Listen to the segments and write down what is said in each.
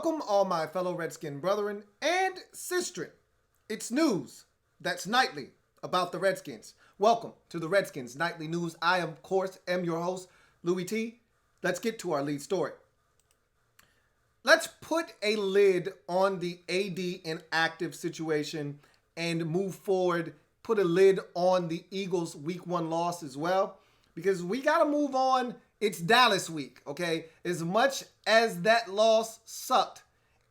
Welcome, all my fellow Redskin brethren and sistren. It's news that's nightly about the Redskins. Welcome to the Redskins Nightly News. I, of course, am your host, Louie T. Let's get to our lead story. Let's put a lid on the AD inactive situation and move forward. Put a lid on the Eagles' Week 1 loss as well, because we got to move on. It's Dallas week, okay? As much as that loss sucked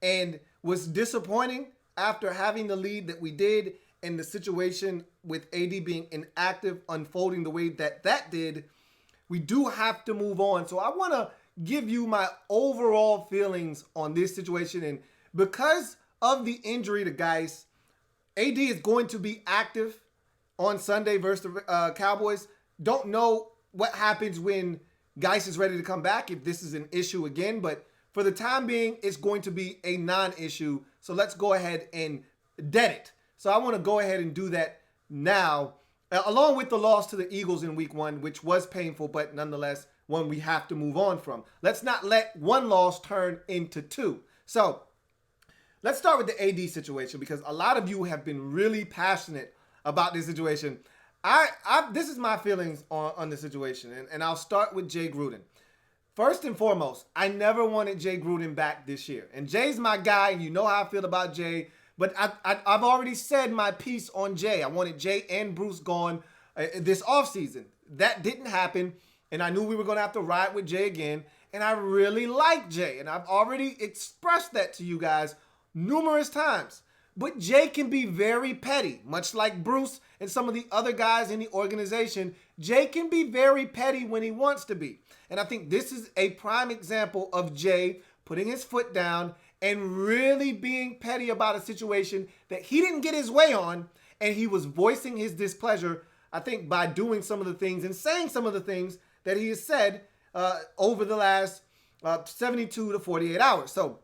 and was disappointing after having the lead that we did and the situation with AD being inactive unfolding the way that did, we do have to move on. So I want to give you my overall feelings on this situation. And because of the injury to Geis, AD is going to be active on Sunday versus the Cowboys. Don't know what happens when Geis is ready to come back, if this is an issue again, but for the time being, it's going to be a non-issue. So let's go ahead and dead it. So I want to go ahead and do that now, along with the loss to the Eagles in Week 1, which was painful, but nonetheless, one we have to move on from. Let's not let one loss turn into two. So let's start with the AD situation, because a lot of you have been really passionate about this situation. This is my feelings on the situation, and I'll start with Jay Gruden. First and foremost, I never wanted Jay Gruden back this year. And Jay's my guy, and you know how I feel about Jay. But I've already said my piece on Jay. I wanted Jay and Bruce gone this offseason. That didn't happen, and I knew we were going to have to ride with Jay again. And I really like Jay, and I've already expressed that to you guys numerous times. But Jay can be very petty, much like Bruce and some of the other guys in the organization. Jay can be very petty when he wants to be. And I think this is a prime example of Jay putting his foot down and really being petty about a situation that he didn't get his way on. And he was voicing his displeasure, I think, by doing some of the things and saying some of the things that he has said over the last 72 to 48 hours. So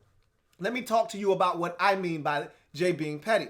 let me talk to you about what I mean by Jay being petty.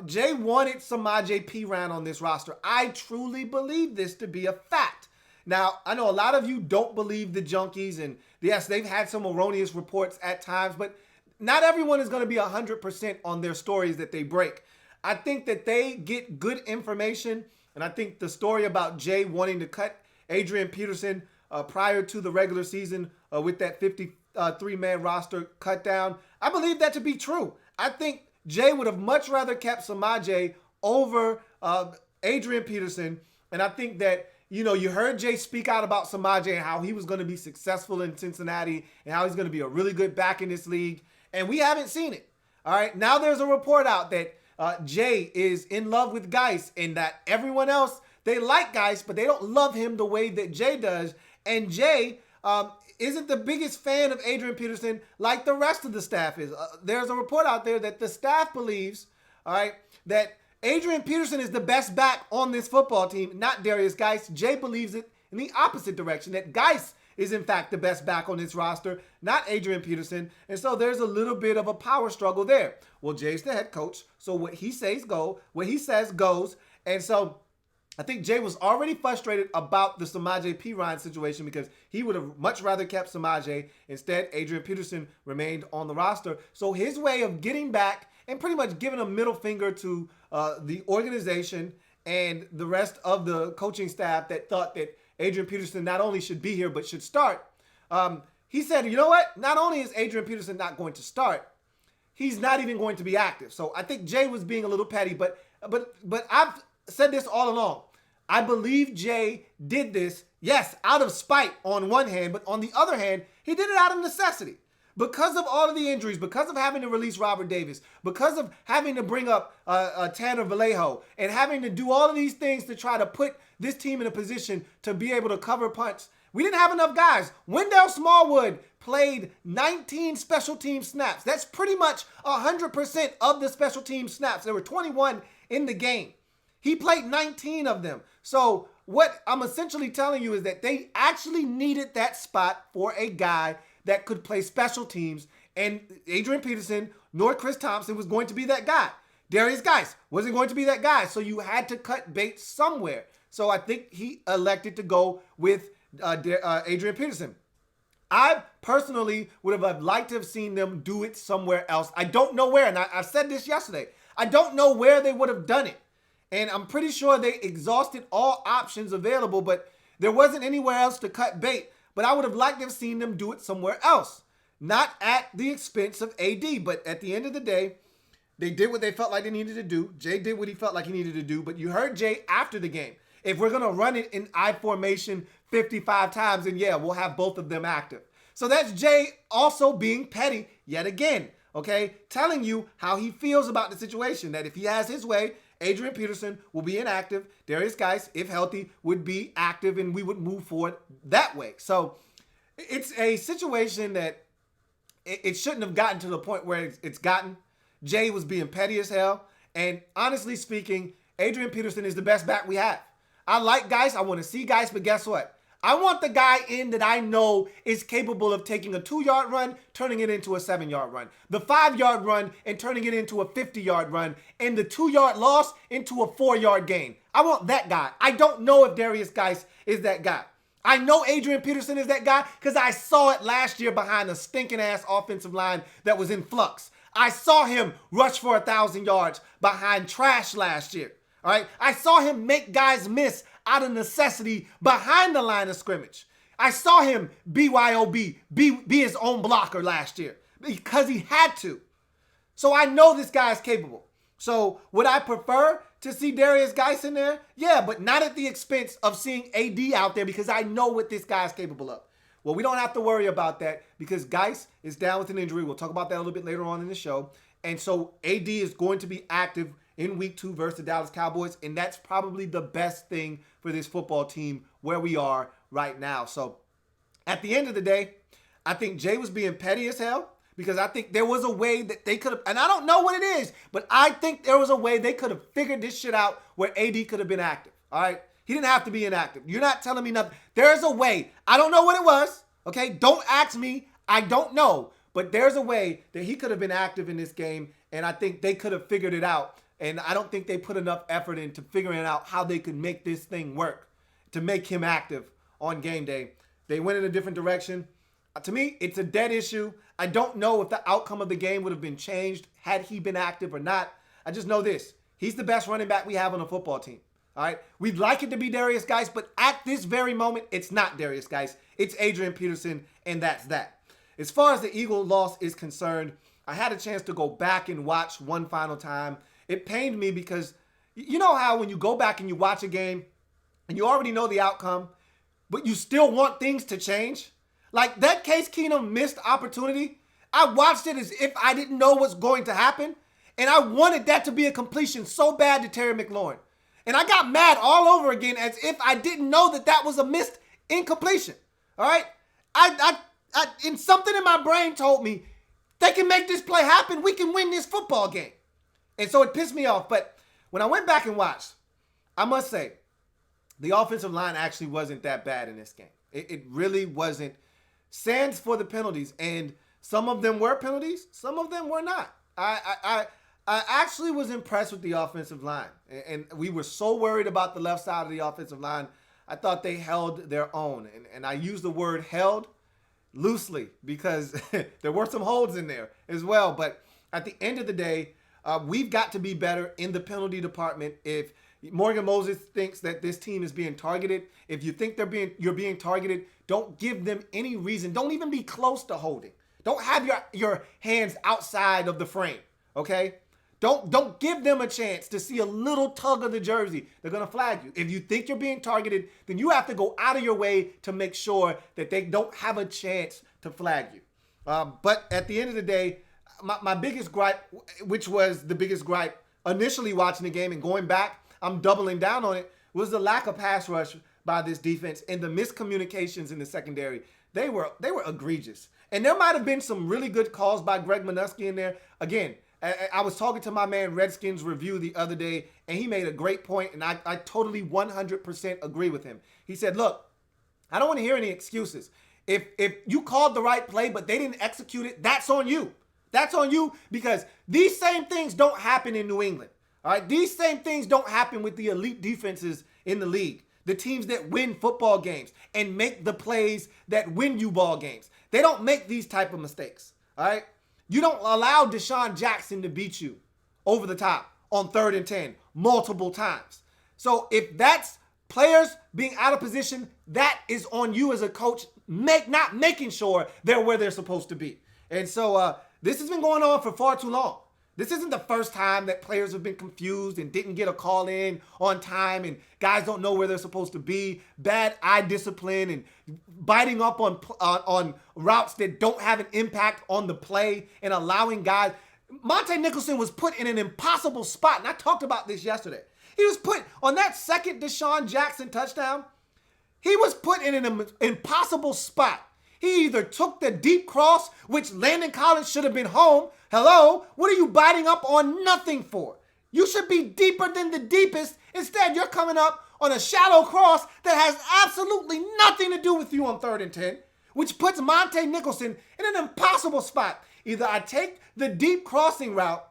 Jay wanted Samaje Perine on this roster. I truly believe this to be a fact. Now, I know a lot of you don't believe the junkies, and yes, they've had some erroneous reports at times, but not everyone is going to be 100% on their stories that they break. I think that they get good information, and I think the story about Jay wanting to cut Adrian Peterson prior to the regular season with that 53-man roster cut down, I believe that to be true. I think Jay would have much rather kept Samaje over Adrian Peterson. And I think that, you heard Jay speak out about Samaje and how he was going to be successful in Cincinnati and how he's going to be a really good back in this league. And we haven't seen it. All right. Now there's a report out that Jay is in love with Geis and that everyone else, they like Geis, but they don't love him the way that Jay does. And Jay isn't the biggest fan of Adrian Peterson like the rest of the staff is. There's a report out there that the staff believes, all right, that Adrian Peterson is the best back on this football team, not Darius Geis. Jay believes it in the opposite direction, that Geis is in fact the best back on this roster, not Adrian Peterson. And so there's a little bit of a power struggle there. Well, Jay's the head coach, so what he says goes. And so I think Jay was already frustrated about the Samaje Perine situation because he would have much rather kept Samaje. Instead, Adrian Peterson remained on the roster. So his way of getting back and pretty much giving a middle finger to the organization and the rest of the coaching staff that thought that Adrian Peterson not only should be here but should start. He said, you know what? Not only is Adrian Peterson not going to start, he's not even going to be active. So I think Jay was being a little petty, but I've said this all along. I believe Jay did this, yes, out of spite on one hand, but on the other hand, he did it out of necessity. Because of all of the injuries, because of having to release Robert Davis, because of having to bring up Tanner Vallejo, and having to do all of these things to try to put this team in a position to be able to cover punts, we didn't have enough guys. Wendell Smallwood played 19 special team snaps. That's pretty much 100% of the special team snaps. There were 21 in the game. He played 19 of them. So what I'm essentially telling you is that they actually needed that spot for a guy that could play special teams. And Adrian Peterson nor Chris Thompson was going to be that guy. Darius Geis wasn't going to be that guy. So you had to cut bait somewhere. So I think he elected to go with Adrian Peterson. I personally would have liked to have seen them do it somewhere else. I don't know where, and I said this yesterday. I don't know where they would have done it. And I'm pretty sure they exhausted all options available, but there wasn't anywhere else to cut bait. But I would have liked to have seen them do it somewhere else. Not at the expense of AD, but at the end of the day, they did what they felt like they needed to do. Jay did what he felt like he needed to do, but you heard Jay after the game. If we're going to run it in I formation 55 times, then yeah, we'll have both of them active. So that's Jay also being petty yet again, okay? Telling you how he feels about the situation, that if he has his way, Adrian Peterson will be inactive. Darius Geis, if healthy, would be active, and we would move forward that way. So it's a situation that it shouldn't have gotten to the point where it's gotten. Jay was being petty as hell. And honestly speaking, Adrian Peterson is the best back we have. I like Geis. I want to see Geis, but guess what? I want the guy in that I know is capable of taking a 2-yard run, turning it into a 7-yard run, the 5-yard run and turning it into a 50-yard run, and the 2-yard loss into a 4-yard gain. I want that guy. I don't know if Darius Geis is that guy. I know Adrian Peterson is that guy because I saw it last year behind a stinking ass offensive line that was in flux. I saw him rush for 1,000 yards behind trash last year. All right. I saw him make guys miss out of necessity behind the line of scrimmage. I saw him BYOB, be his own blocker last year because he had to. So I know this guy is capable. So would I prefer to see Darius Geis in there? Yeah, but not at the expense of seeing AD out there because I know what this guy is capable of. Well, we don't have to worry about that because Geis is down with an injury. We'll talk about that a little bit later on in the show. And so AD is going to be active in week 2 versus the Dallas Cowboys. And that's probably the best thing for this football team where we are right now. So at the end of the day, I think Jay was being petty as hell because I think there was a way that they could have, and I don't know what it is, but I think there was a way they could have figured this shit out where AD could have been active. All right. He didn't have to be inactive. You're not telling me nothing. There's a way. I don't know what it was. Okay. Don't ask me. I don't know. But there's a way that he could have been active in this game. And I think they could have figured it out. And I don't think they put enough effort into figuring out how they could make this thing work to make him active on game day. They went in a different direction. To me, it's a dead issue. I don't know if the outcome of the game would have been changed had he been active or not. I just know this. He's the best running back we have on the football team. All right. We'd like it to be Darius Geis, but at this very moment, it's not Darius Geis. It's Adrian Peterson, and that's that. As far as the Eagle loss is concerned, I had a chance to go back and watch one final time. It pained me because you know how when you go back and you watch a game and you already know the outcome, but you still want things to change? Like that Case Keenum missed opportunity. I watched it as if I didn't know what's going to happen, and I wanted that to be a completion so bad to Terry McLaurin. And I got mad all over again as if I didn't know that that was a missed incompletion. All right? And something in my brain told me, they can make this play happen. We can win this football game. And so it pissed me off. But when I went back and watched, I must say, the offensive line actually wasn't that bad in this game. It really wasn't. Sans for the penalties. And some of them were penalties. Some of them were not. I actually was impressed with the offensive line. And we were so worried about the left side of the offensive line. I thought they held their own. And I use the word held loosely because there were some holds in there as well. But at the end of the day, we've got to be better in the penalty department. If Morgan Moses thinks that this team is being targeted, if you think you're being targeted, don't give them any reason. Don't even be close to holding. Don't have your hands outside of the frame, okay? Don't give them a chance to see a little tug of the jersey. They're going to flag you. If you think you're being targeted, then you have to go out of your way to make sure that they don't have a chance to flag you. But at the end of the day, my biggest gripe, which was the biggest gripe initially watching the game and going back, I'm doubling down on it, was the lack of pass rush by this defense and the miscommunications in the secondary. They were egregious. And there might have been some really good calls by Greg Minuski in there. Again, I was talking to my man Redskins Review the other day, and he made a great point, and I totally 100% agree with him. He said, look, I don't want to hear any excuses. If you called the right play, but they didn't execute it, that's on you. That's on you because these same things don't happen in New England. All right, these same things don't happen with the elite defenses in the league. the teams that win football games and make the plays that win you ball games. They don't make these type of mistakes, all right? You don't allow Deshaun Jackson to beat you over the top on 3rd and 10 multiple times. So if that's players being out of position, that is on you as a coach, not making sure they're where they're supposed to be. And so this has been going on for far too long. This isn't the first time that players have been confused and didn't get a call in on time and guys don't know where they're supposed to be, bad eye discipline and biting up on routes that don't have an impact on the play and allowing guys. Monte Nicholson was put in an impossible spot, and I talked about this yesterday. He was put on that second Deshaun Jackson touchdown. He was put in an impossible spot. He either took the deep cross, which Landon Collins should have been home. Hello, what are you biting up on nothing for? You should be deeper than the deepest. Instead, you're coming up on a shallow cross that has absolutely nothing to do with you on 3rd and 10, which puts Monte Nicholson in an impossible spot. Either I take the deep crossing route,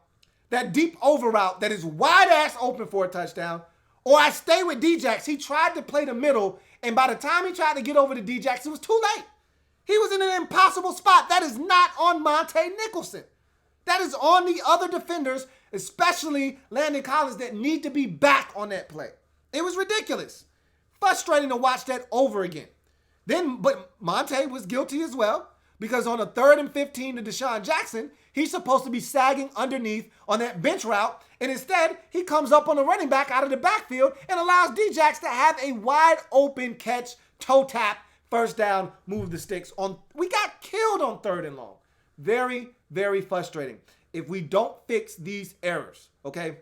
that deep over route that is wide ass open for a touchdown, or I stay with Djax. He tried to play the middle, and by the time he tried to get over to Djax, it was too late. He was in an impossible spot. That is not on Monte Nicholson. That is on the other defenders, especially Landon Collins, that need to be back on that play. It was ridiculous. Frustrating to watch that over again. But Monte was guilty as well, because on a 3rd and 15 to Deshaun Jackson, he's supposed to be sagging underneath on that bench route, and instead, he comes up on the running back out of the backfield and allows Djax to have a wide open catch, toe tap, first down, move the sticks. We got killed on 3rd and long. Very, very frustrating. If we don't fix these errors, okay,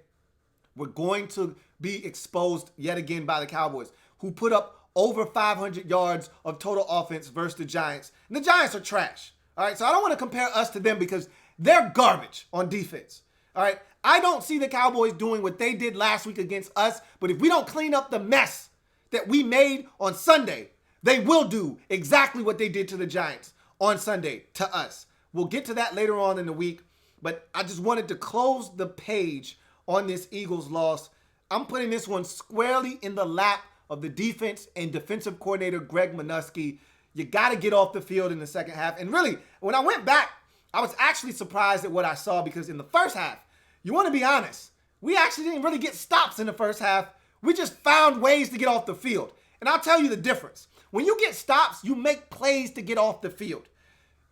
we're going to be exposed yet again by the Cowboys, who put up over 500 yards of total offense versus the Giants. And the Giants are trash. All right, so I don't want to compare us to them because they're garbage on defense. All right, I don't see the Cowboys doing what they did last week against us, but if we don't clean up the mess that we made on Sunday, they will do exactly what they did to the Giants on Sunday to us. We'll get to that later on in the week, but I just wanted to close the page on this Eagles loss. I'm putting this one squarely in the lap of the defense and defensive coordinator Greg Minuski. You got to get off the field in the second half. And really, when I went back, I was actually surprised at what I saw, because in the first half, you want to be honest, we actually didn't really get stops in the first half. We just found ways to get off the field. And I'll tell you the difference. When you get stops, you make plays to get off the field.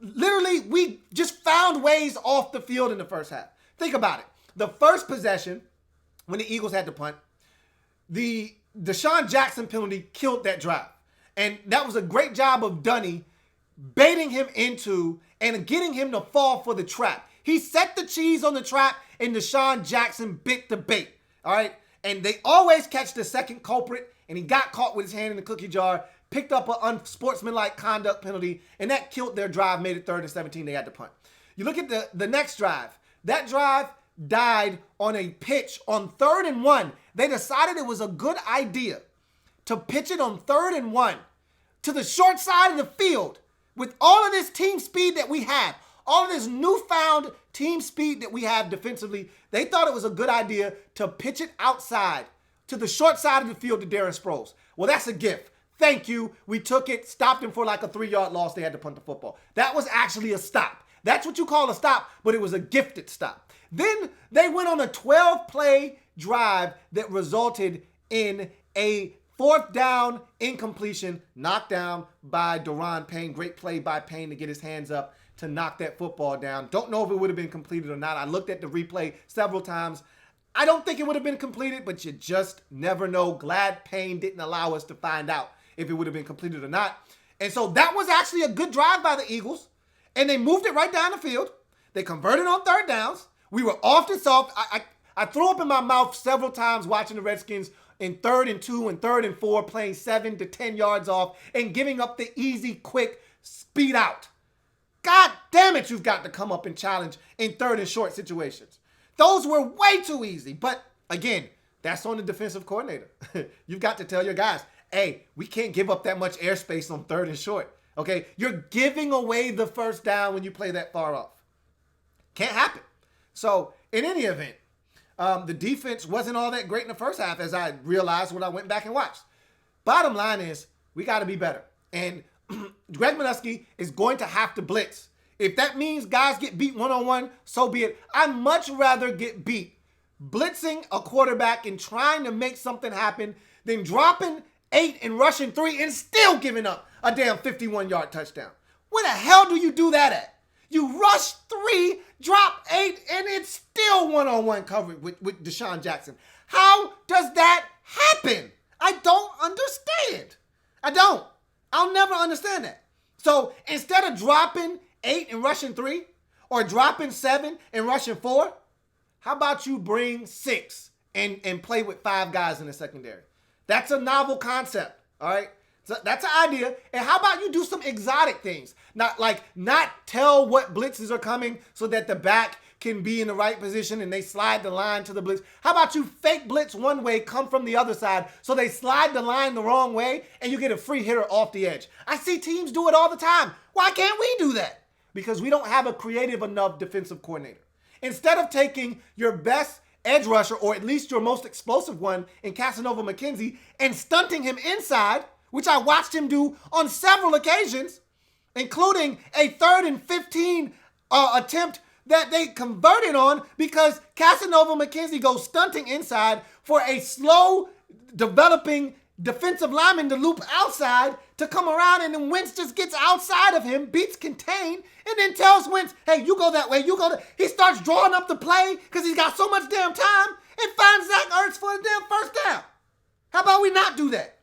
Literally, we just found ways off the field in the first half. Think about it. The first possession, when the Eagles had to punt, the Deshaun Jackson penalty killed that drive. And that was a great job of Dunny baiting him into and getting him to fall for the trap. He set the cheese on the trap, and Deshaun Jackson bit the bait. All right? And they always catch the second culprit, and he got caught with his hand in the cookie jar, picked up an unsportsmanlike conduct penalty, and that killed their drive, made it 3rd and 17. They had to punt. You look at the next drive. That drive died on a pitch on 3rd and 1. They decided it was a good idea to pitch it on 3rd and 1 to the short side of the field with all of this team speed that we have, all of this newfound team speed that we have defensively. They thought it was a good idea to pitch it outside to the short side of the field to Darren Sproles. Well, that's a gift. Thank you. We took it, stopped him for like a 3-yard loss. They had to punt the football. That was actually a stop. That's what you call a stop, but it was a gifted stop. Then they went on a 12-play drive that resulted in a 4th down incompletion, knocked down by Daron Payne. Great play by Payne to get his hands up to knock that football down. Don't know if it would have been completed or not. I looked at the replay several times. I don't think it would have been completed, but you just never know. Glad Payne didn't allow us to find out if it would have been completed or not. And so that was actually a good drive by the Eagles. And they moved it right down the field. They converted on 3rd downs. We were off the soft. I threw up in my mouth several times watching the Redskins in 3rd and 2 and 3rd and 4, playing 7 to 10 yards off and giving up the easy, quick speed out. God damn it, you've got to come up and challenge in 3rd and short situations. Those were way too easy. But again, that's on the defensive coordinator. You've got to tell your guys, hey, we can't give up that much airspace on 3rd and short. Okay, you're giving away the first down when you play that far off. Can't happen. So in any event, the defense wasn't all that great in the first half, as I realized when I went back and watched. Bottom line is we got to be better. And Greg Minuski is going to have to blitz. If that means guys get beat one-on-one, so be it. I'd much rather get beat blitzing a quarterback and trying to make something happen than dropping 8 and rushing 3 and still giving up a damn 51-yard touchdown. Where the hell do you do that at? You rush 3, drop 8, and it's still one-on-one coverage with Deshaun Jackson. How does that happen? I don't understand. I don't. I'll never understand that. So instead of dropping 8 and rushing 3 or dropping 7 and rushing 4, how about you bring 6 and play with 5 guys in the secondary? That's a novel concept, all right? So that's an idea. And how about you do some exotic things? Not tell what blitzes are coming so that the back can be in the right position and they slide the line to the blitz. How about you fake blitz one way, come from the other side, so they slide the line the wrong way and you get a free hitter off the edge? I see teams do it all the time. Why can't we do that? Because we don't have a creative enough defensive coordinator. Instead of taking your best edge rusher, or at least your most explosive one in Casanova McKenzie, and stunting him inside, which I watched him do on several occasions, including a 3rd and 15 attempt that they converted on because Casanova McKenzie goes stunting inside for a slow developing defensive lineman to loop outside to come around, and then Wentz just gets outside of him, beats contain, and then tells Wentz, hey, you go that way, you go that. He starts drawing up the play because he's got so much damn time and finds Zach Ertz for the damn first down. How about we not do that?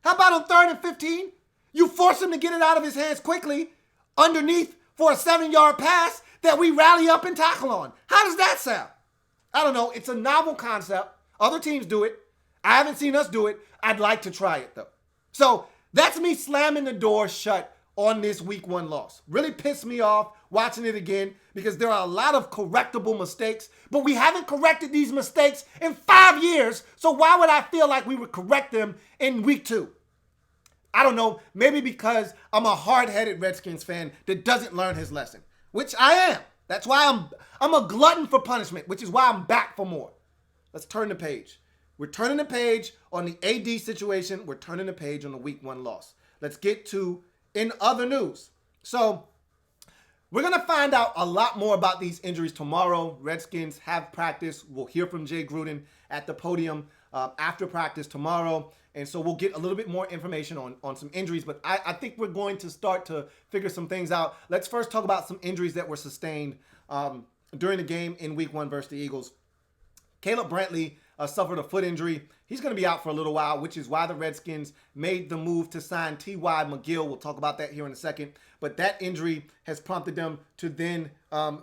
How about on 3rd and 15, you force him to get it out of his hands quickly underneath for a 7-yard pass that we rally up and tackle on? How does that sound? I don't know. It's a novel concept. Other teams do it. I haven't seen us do it. I'd like to try it, though. So that's me slamming the door shut on this week 1 loss. Really pissed me off watching it again because there are a lot of correctable mistakes, but we haven't corrected these mistakes in 5 years, so why would I feel like we would correct them in week 2? I don't know, maybe because I'm a hard-headed Redskins fan that doesn't learn his lesson, which I am. That's why I'm a glutton for punishment, which is why I'm back for more. Let's turn the page. We're turning the page on the AD situation. We're turning the page on the week 1 loss. Let's get to in other news. So we're going to find out a lot more about these injuries tomorrow. Redskins have practice. We'll hear from Jay Gruden at the podium after practice tomorrow. And so we'll get a little bit more information on some injuries. But I think we're going to start to figure some things out. Let's first talk about some injuries that were sustained during the game in week 1 versus the Eagles. Caleb Brantley suffered a foot injury. He's going to be out for a little while, which is why the Redskins made the move to sign T.Y. McGill. We'll talk about that here in a second. But that injury has prompted them to then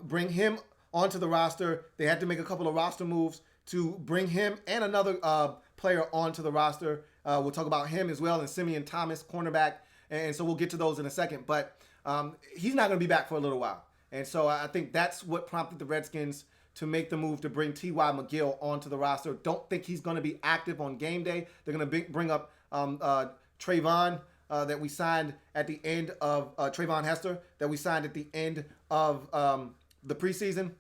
bring him onto the roster. They had to make a couple of roster moves to bring him and another player onto the roster. We'll talk about him as well, and Simeon Thomas, cornerback. And so we'll get to those in a second. But he's not going to be back for a little while. And so I think that's what prompted the Redskins to make the move to bring T.Y. McGill onto the roster. Don't think he's going to be active on game day. They're going to bring up Trayvon that we signed at the end of Trayvon Hester that we signed at the end of the preseason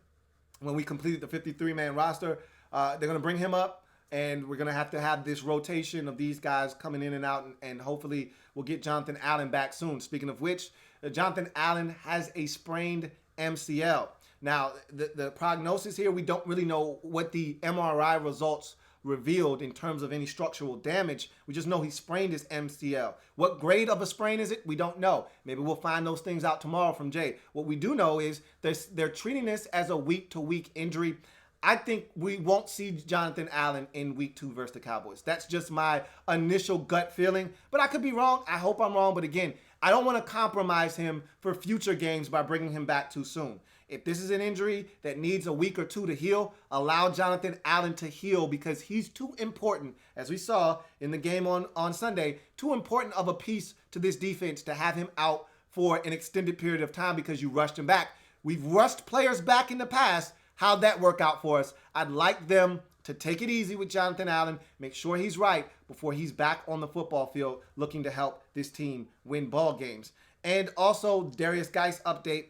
when we completed the 53-man roster. They're going to bring him up, and we're going to have this rotation of these guys coming in and out, and hopefully we'll get Jonathan Allen back soon. Speaking of which, Jonathan Allen has a sprained MCL. Now, the prognosis here, we don't really know what the MRI results revealed in terms of any structural damage. We just know he sprained his MCL. What grade of a sprain is it? We don't know. Maybe we'll find those things out tomorrow from Jay. What we do know is they're treating this as a week-to-week injury. I think we won't see Jonathan Allen in week 2 versus the Cowboys. That's just my initial gut feeling. But I could be wrong. I hope I'm wrong. But again, I don't want to compromise him for future games by bringing him back too soon. If this is an injury that needs a week or 2 to heal, allow Jonathan Allen to heal because he's too important, as we saw in the game on Sunday, too important of a piece to this defense to have him out for an extended period of time because you rushed him back. We've rushed players back in the past. How'd that work out for us? I'd like them to take it easy with Jonathan Allen, make sure he's right before he's back on the football field looking to help this team win ball games. And also, Darius Geis update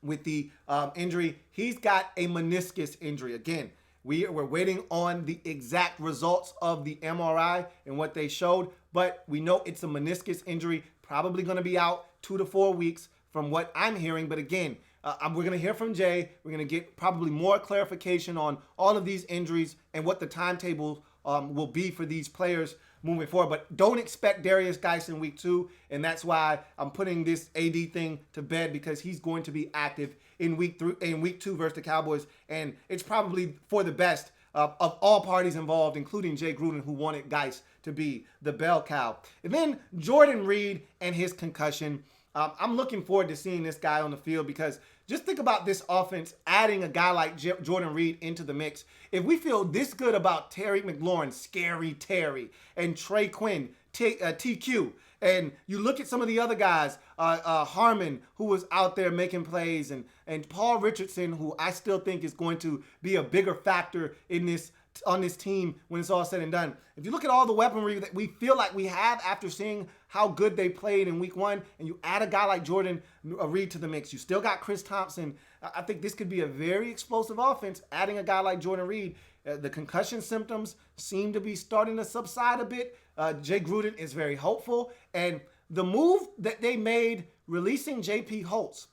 with the injury. He's got a meniscus injury. Again, we're waiting on the exact results of the MRI and what they showed, but we know it's a meniscus injury, probably going to be out 2 to 4 weeks from what I'm hearing. But again, we're going to hear from Jay. We're going to get probably more clarification on all of these injuries and what the timetable will be for these players moving forward. But don't expect Darius Geis in week 2, and that's why I'm putting this AD thing to bed, because he's going to be active in week 2 versus the Cowboys, and it's probably for the best of all parties involved, including Jay Gruden, who wanted Geis to be the bell cow. And then Jordan Reed and his concussion. I'm looking forward to seeing this guy on the field, because just think about this offense adding a guy like Jordan Reed into the mix. If we feel this good about Terry McLaurin, Scary Terry, and Trey Quinn, TQ, and you look at some of the other guys, Harmon, who was out there making plays, and Paul Richardson, who I still think is going to be a bigger factor on this team when it's all said and done. If you look at all the weaponry that we feel like we have after seeing how good they played in week 1, and you add a guy like Jordan Reed to the mix, you still got Chris Thompson. I think this could be a very explosive offense, adding a guy like Jordan Reed. The concussion symptoms seem to be starting to subside a bit. Jay Gruden is very hopeful. And the move that they made, releasing J.P. Holtz,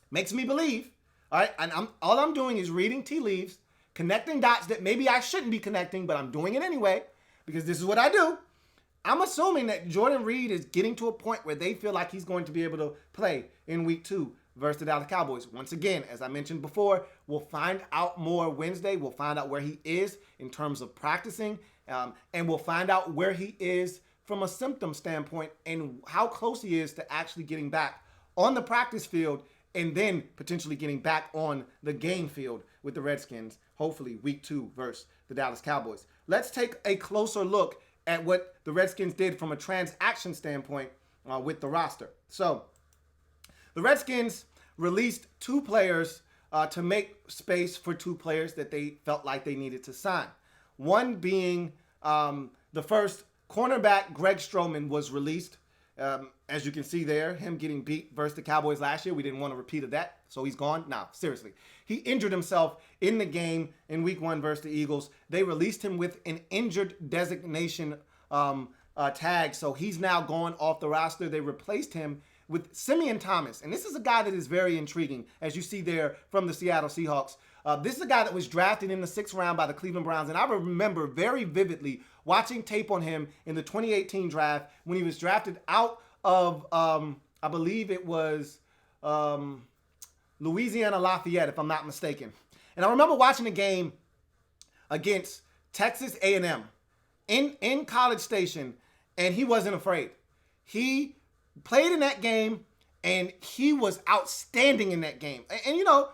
makes me believe, all right, and all I'm doing is reading tea leaves, connecting dots that maybe I shouldn't be connecting, but I'm doing it anyway, because this is what I do. I'm assuming that Jordan Reed is getting to a point where they feel like he's going to be able to play in week 2 versus the Dallas Cowboys. Once again, as I mentioned before, we'll find out more Wednesday. We'll find out where he is in terms of practicing, and we'll find out where he is from a symptom standpoint and how close he is to actually getting back on the practice field, and then potentially getting back on the game field with the Redskins, hopefully week 2 versus the Dallas Cowboys. Let's take a closer look at what the Redskins did from a transaction standpoint with the roster. So the Redskins released 2 players to make space for 2 players that they felt like they needed to sign. One being the first cornerback, Greg Stroman, was released. As you can see there, him getting beat versus the Cowboys last year. We didn't want a repeat of that, so he's gone. Nah, seriously. He injured himself in the game in week 1 versus the Eagles. They released him with an injured designation tag, so he's now gone off the roster. They replaced him with Simeon Thomas, and this is a guy that is very intriguing, as you see there from the Seattle Seahawks. This is a guy that was drafted in the 6th round by the Cleveland Browns, and I remember very vividly watching tape on him in the 2018 draft when he was drafted out of, I believe it was Louisiana Lafayette, if I'm not mistaken. And I remember watching a game against Texas A&M in College Station, and he wasn't afraid. He played in that game, and he was outstanding in that game. And you know,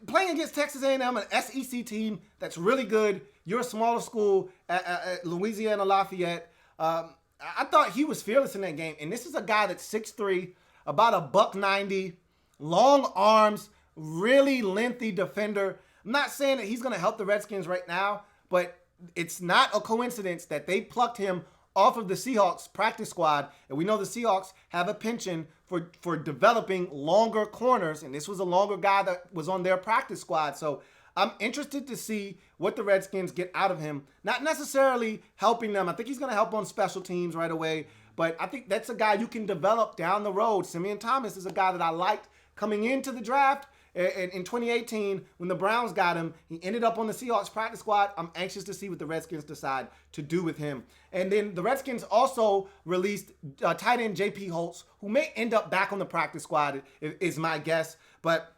playing against Texas A&M, an SEC team that's really good, you're a smaller school at Louisiana Lafayette. I thought he was fearless in that game. And this is a guy that's 6'3", about $190, long arms, really lengthy defender. I'm not saying that he's going to help the Redskins right now, but it's not a coincidence that they plucked him off of the Seahawks practice squad. And we know the Seahawks have a penchant for developing longer corners. And this was a longer guy that was on their practice squad. So I'm interested to see what the Redskins get out of him. Not necessarily helping them. I think he's going to help on special teams right away. But I think that's a guy you can develop down the road. Simeon Thomas is a guy that I liked coming into the draft. In 2018, when the Browns got him, he ended up on the Seahawks practice squad. I'm anxious to see what the Redskins decide to do with him. And then the Redskins also released tight end J.P. Holtz, who may end up back on the practice squad, is my guess. But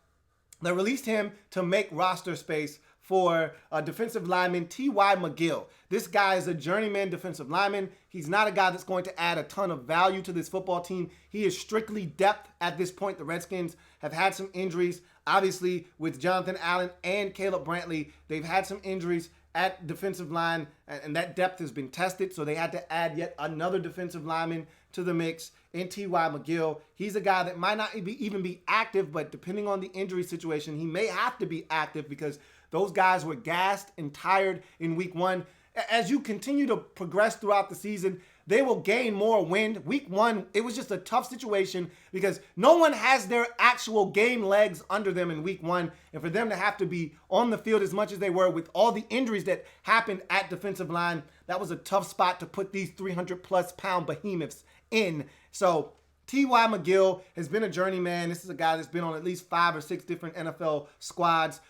they released him to make roster space for defensive lineman T.Y. McGill. This guy is a journeyman defensive lineman. He's not a guy that's going to add a ton of value to this football team. He is strictly depth at this point. The Redskins have had some injuries. Obviously, with Jonathan Allen and Caleb Brantley, they've had some injuries at defensive line, and that depth has been tested, so they had to add yet another defensive lineman to the mix in T.Y. McGill. He's a guy that might not even be active, but depending on the injury situation, he may have to be active because those guys were gassed and tired in week 1. As you continue to progress throughout the season, they will gain more wind. Week 1, it was just a tough situation because no one has their actual game legs under them in week 1. And for them to have to be on the field as much as they were with all the injuries that happened at defensive line, that was a tough spot to put these 300-plus pound behemoths in. So T.Y. McGill has been a journeyman. This is a guy that's been on at least 5 or 6 different NFL squads,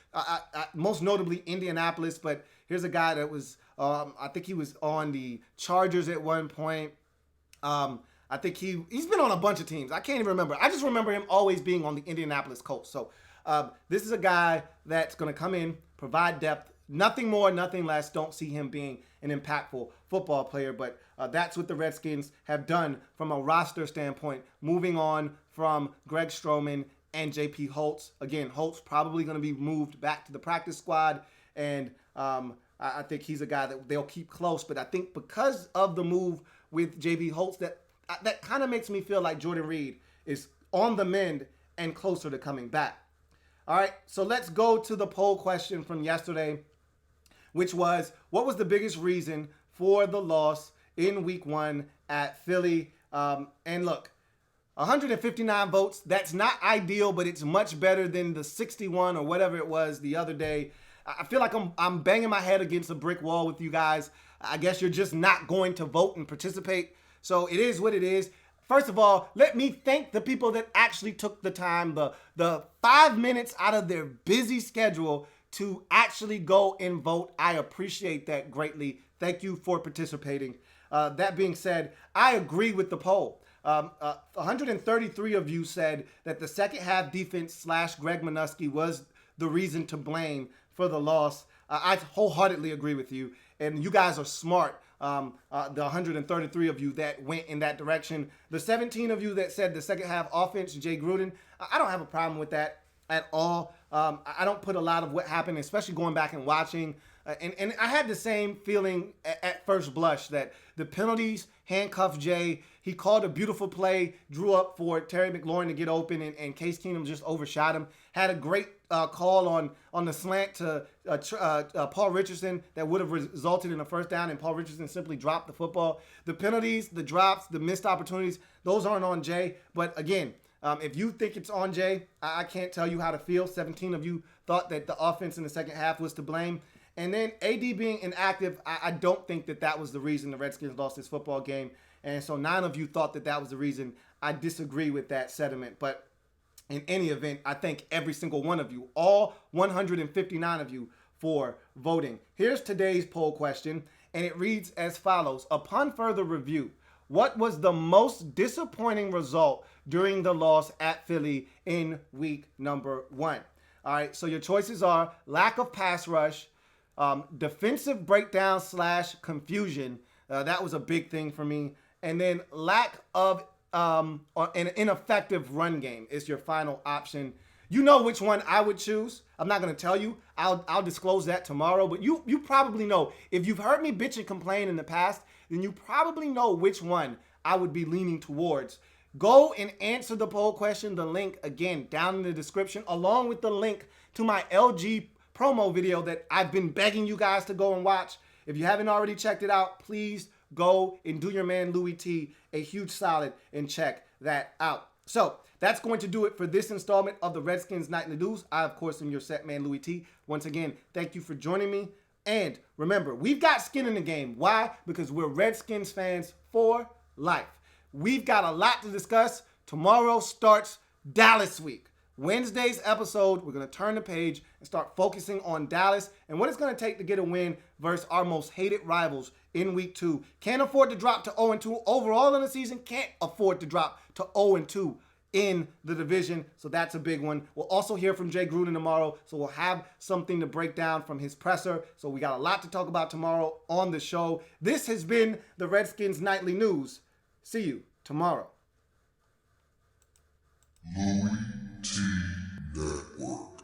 most notably Indianapolis. But here's a guy that was, I think he was on the Chargers at one point. I think he's been on a bunch of teams. I can't even remember. I just remember him always being on the Indianapolis Colts. So this is a guy that's going to come in, provide depth. Nothing more, nothing less. Don't see him being an impactful football player, but that's what the Redskins have done from a roster standpoint, moving on from Greg Stroman and J.P. Holtz. Again, Holtz probably going to be moved back to the practice squad, and I think he's a guy that they'll keep close, but I think because of the move with J.P. Holtz, that kind of makes me feel like Jordan Reed is on the mend and closer to coming back. All right, so let's go to the poll question from yesterday, which was, what was the biggest reason for the loss in week 1 at Philly? And look, 159 votes, that's not ideal, but it's much better than the 61 or whatever it was the other day. I feel like I'm banging my head against a brick wall with you guys. I guess you're just not going to vote and participate. So it is what it is. First of all, let me thank the people that actually took the time, the 5 minutes out of their busy schedule to actually go and vote. I appreciate that greatly. Thank you for participating. That being said, I agree with the poll. 133 of you said that the second half defense / Greg Minuski was the reason to blame for the loss. I wholeheartedly agree with you, and you guys are smart. The 133 of you that went in that direction. The 17 of you that said the second half offense, Jay Gruden, I don't have a problem with that at all. I don't put a lot of what happened, especially going back and watching. And I had the same feeling at first blush that the penalties handcuffed Jay. He called a beautiful play, drew up for Terry McLaurin to get open, and Case Keenum just overshot him. Had a great call on the slant to Paul Richardson that would have resulted in a first down, and Paul Richardson simply dropped the football. The penalties, the drops, the missed opportunities, those aren't on Jay. But again, if you think it's on Jay, I can't tell you how to feel. 17 of you thought that the offense in the second half was to blame. And then AD being inactive, I don't think that was the reason the Redskins lost this football game. And so 9 of you thought that was the reason. I disagree with that sentiment. But in any event, I thank every single one of you, all 159 of you, for voting. Here's today's poll question, and it reads as follows. Upon further review, what was the most disappointing result during the loss at Philly in week number 1? All right, so your choices are lack of pass rush, defensive breakdown / confusion. That was a big thing for me. And then lack of an ineffective run game is your final option. You know which one I would choose. I'm not going to tell you. I'll disclose that tomorrow. But you probably know. If you've heard me bitch and complain in the past, then you probably know which one I would be leaning towards. Go and answer the poll question. The link, again, down in the description, along with the link to my LG promo video that I've been begging you guys to go and watch. If you haven't already checked it out, please go and do your man Louie T a huge solid and check that out. So that's going to do it for this installment of the Redskins Nightly News. I, of course, am your set man Louie T. Once again, thank you for joining me. And remember, we've got skin in the game. Why? Because we're Redskins fans for life. We've got a lot to discuss. Tomorrow starts Dallas week. Wednesday's episode, we're going to turn the page and start focusing on Dallas and what it's going to take to get a win versus our most hated rivals in week 2. Can't afford to drop to 0-2 overall in the season. Can't afford to drop to 0-2 in the division. So that's a big one. We'll also hear from Jay Gruden tomorrow. So we'll have something to break down from his presser. So we got a lot to talk about tomorrow on the show. This has been the Redskins Nightly News. See you tomorrow. Louie T Network.